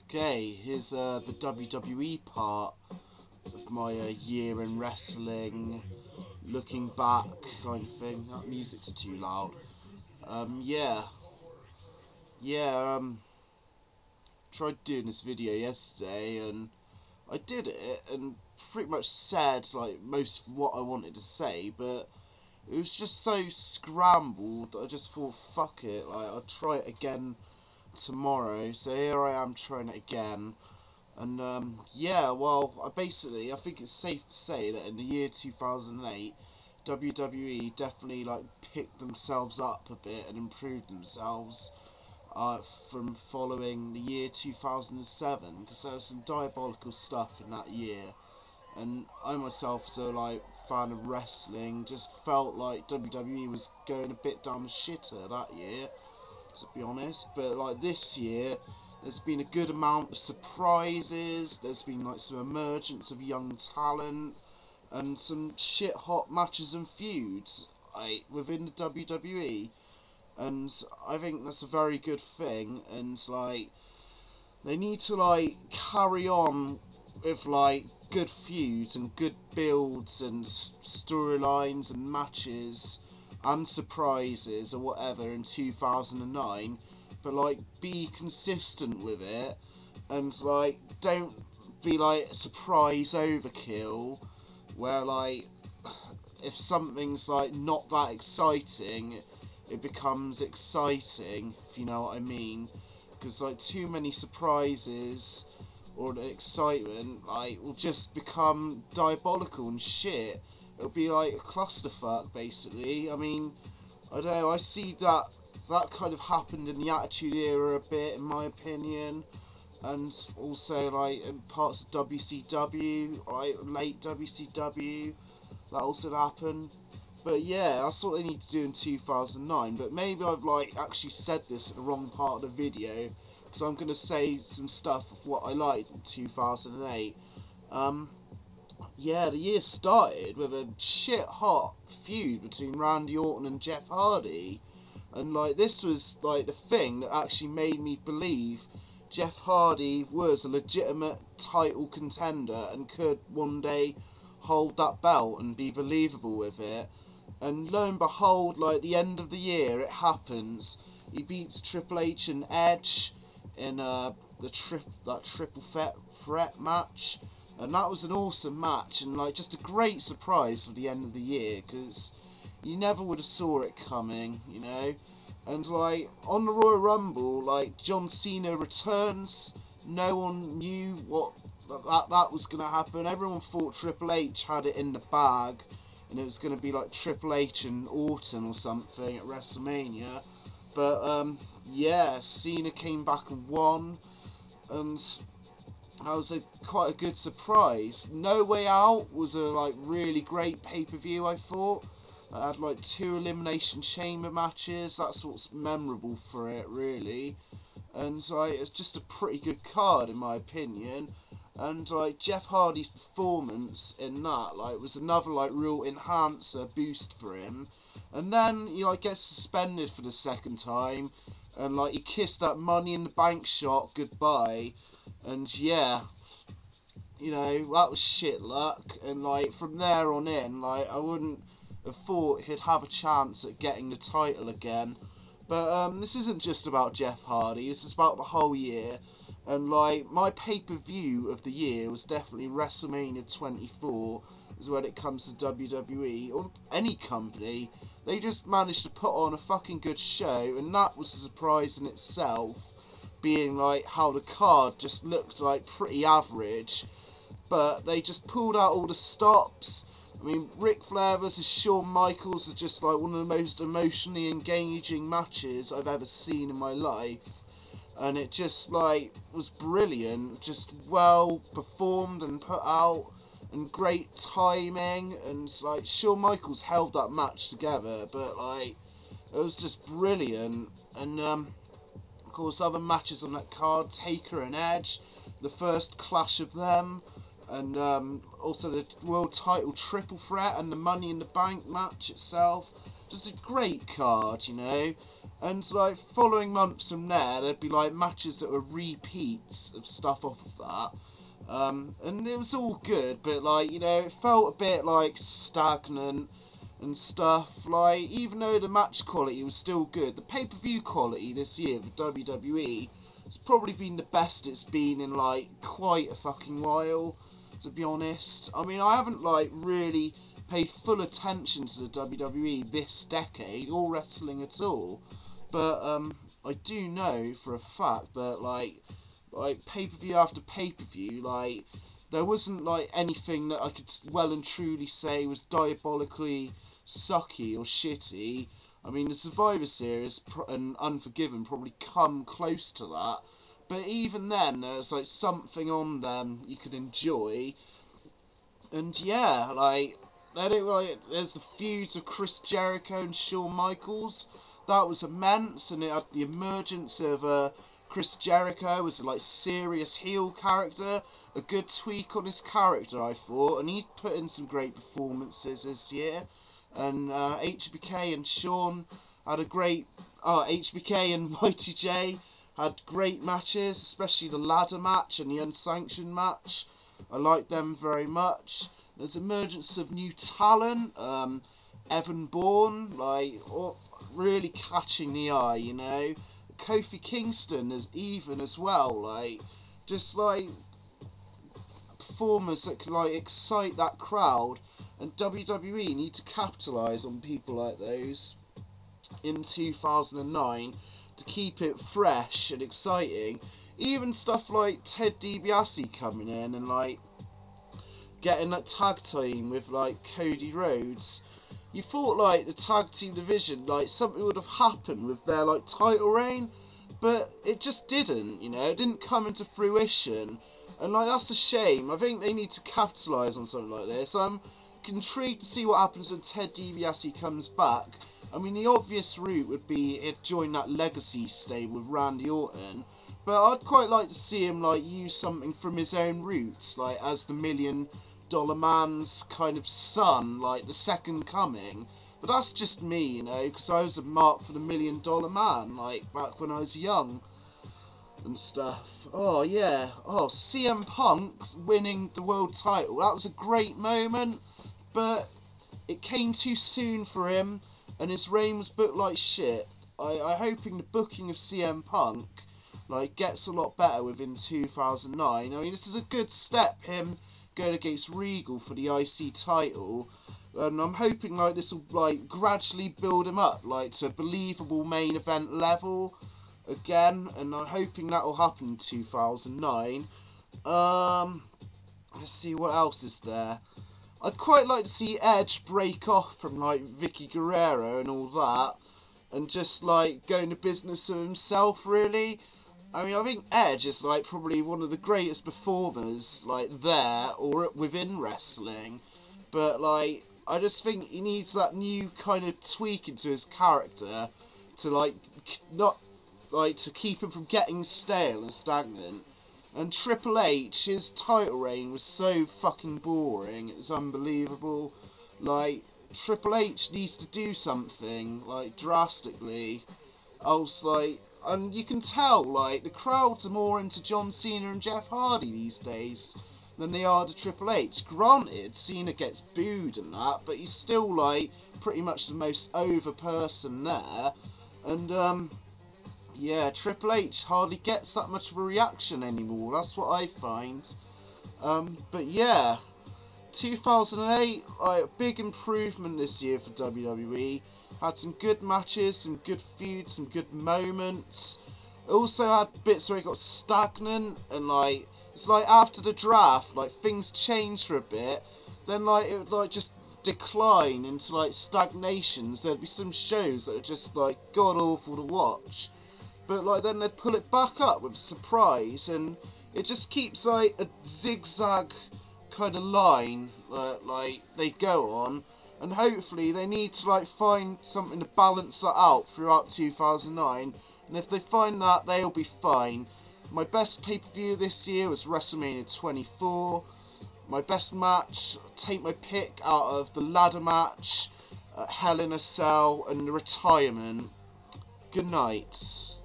Okay, here's the WWE part of my year in wrestling, looking back kind of thing. That music's too loud. Yeah, tried doing this video yesterday and I did it and pretty much said like most of what I wanted to say, but it was just so scrambled that I just thought, fuck it, like I'll try it again tomorrow. So here I am trying it again. And yeah, well, I think it's safe to say that in the year 2008, WWE definitely like picked themselves up a bit and improved themselves from following the year 2007, because there was some diabolical stuff in that year. And I myself, as a like fan of wrestling, just felt like WWE was going a bit down the shitter that year, to be honest. But like this year, there's been a good amount of surprises. There's been like some emergence of young talent and some shit hot matches and feuds within the WWE, and I think that's a very good thing. And like they need to like carry on with like good feuds and good builds and storylines and matches and surprises or whatever in 2009, but like be consistent with it, and like don't be like surprise overkill where like if something's like not that exciting it becomes exciting, if you know what I mean. Because like too many surprises or the excitement like will just become diabolical and shit. It'll be like a clusterfuck basically. I mean, I don't know, I see that kind of happened in the Attitude Era a bit, in my opinion, and also like in parts of WCW, right, late WCW, that also happened. But yeah, that's what they need to do in 2009. But maybe I've like actually said this in the wrong part of the video, because I'm gonna say some stuff of what I liked in 2008. Yeah, the year started with a shit hot feud between Randy Orton and Jeff Hardy. And like this was like the thing that actually made me believe Jeff Hardy was a legitimate title contender and could one day hold that belt and be believable with it. And lo and behold, like the end of the year, it happens. He beats Triple H and Edge in that triple threat match, and that was an awesome match and like just a great surprise for the end of the year, because you never would have saw it coming, you know. And like on the Royal Rumble, like John Cena returns. No one knew what that was gonna happen. Everyone thought Triple H had it in the bag, and it was gonna be like Triple H and Orton or something at WrestleMania. But yeah, Cena came back and won, and that was quite a good surprise. No Way Out was a like really great pay-per-view, I thought. It had like 2 Elimination Chamber matches. That's what's memorable for it, really. And like it's just a pretty good card in my opinion. And like Jeff Hardy's performance in that like was another like real enhancer boost for him. And then he like gets suspended for the second time, and like he kissed that Money in the Bank shot goodbye. And yeah, you know, that was shit luck. And like from there on in, like I wouldn't have thought he'd have a chance at getting the title again. But this isn't just about Jeff Hardy, this is about the whole year. And like my pay-per-view of the year was definitely WrestleMania 24, is when it comes to WWE or any company. They just managed to put on a fucking good show, and that was a surprise in itself, being like how the card just looked like pretty average, but they just pulled out all the stops. I mean, Ric Flair vs Shawn Michaels is just like one of the most emotionally engaging matches I've ever seen in my life, and it just like was brilliant, just well performed and put out, and great timing. And like Shawn Michaels held that match together, but like it was just brilliant. And of course other matches on that card, Taker and Edge, the first clash of them, and also the world title triple threat and the Money in the Bank match itself. Just a great card, you know. And like following months from there, there'd be like matches that were repeats of stuff off of that. And it was all good, but like, you know, it felt a bit like stagnant and stuff. Like, even though the match quality was still good, the pay-per-view quality this year for WWE has probably been the best it's been in like quite a fucking while, to be honest. I mean, I haven't like really paid full attention to the WWE this decade or wrestling at all, but I do know for a fact that like pay-per-view after pay-per-view, like there wasn't like anything that I could well and truly say was diabolically sucky or shitty. I mean, the Survivor Series and Unforgiven probably come close to that, but even then there's like something on them you could enjoy. And yeah, like then it, like, there's the feuds of Chris Jericho and Shawn Michaels. That was immense, and it had the emergence of Chris Jericho as a like serious heel character, a good tweak on his character, I thought, and he's put in some great performances this year. And HBK and Shawn had a great, HBK and Y2J had great matches, especially the ladder match and the unsanctioned match. I liked them very much. There's emergence of new talent, Evan Bourne, like really catching the eye, you know. Kofi Kingston is even as well, like just like performers that can like excite that crowd, and WWE need to capitalise on people like those in 2009 to keep it fresh and exciting. Even stuff like Ted DiBiase coming in and like getting that tag team with like Cody Rhodes. You thought like the tag team division, like something would have happened with their like title reign, but it just didn't, you know, it didn't come into fruition, and like that's a shame. I think they need to capitalise on something like this. I'm intrigued to see what happens when Ted DiBiase comes back. I mean, the obvious route would be if join that legacy stable with Randy Orton, but I'd quite like to see him like use something from his own roots, like as the $1 Million Man's kind of son, like the second coming. But that's just me, you know, because I was a mark for the $1 Million Man, like back when I was young and stuff. Oh yeah, oh, CM Punk winning the world title, that was a great moment, but it came too soon for him, and his reign was booked like shit. I'm hoping the booking of CM Punk like gets a lot better within 2009. I mean, this is a good step, him going against Regal for the IC title, and I'm hoping like this will like gradually build him up like to a believable main event level again, and I'm hoping that will happen in 2009. Let's see what else is there. I'd quite like to see Edge break off from like Vicky Guerrero and all that, and just like go into business of himself, really. I mean, I think Edge is like probably one of the greatest performers like there or within wrestling, but like I just think he needs that new kind of tweak into his character to like not like to keep him from getting stale and stagnant. And Triple H, his title reign was so fucking boring, it's unbelievable. Like Triple H needs to do something like drastically else, like. And you can tell, like, the crowds are more into John Cena and Jeff Hardy these days than they are to Triple H. Granted, Cena gets booed and that, but he's still, like, pretty much the most over person there. And, yeah, Triple H hardly gets that much of a reaction anymore. That's what I find. But, yeah, 2008, like, a big improvement this year for WWE. Had some good matches, some good feuds, some good moments. It also had bits where it got stagnant, and like it's like after the draft, like things changed for a bit, then like it would like just decline into like stagnations. There'd be some shows that are just like god awful to watch, but like then they'd pull it back up with a surprise, and it just keeps like a zigzag kind of line like they go on. And hopefully they need to like find something to balance that out throughout 2009. And if they find that, they'll be fine. My best pay-per-view this year was WrestleMania 24. My best match, take my pick out of the ladder match, Hell in a Cell, and the retirement. Good night.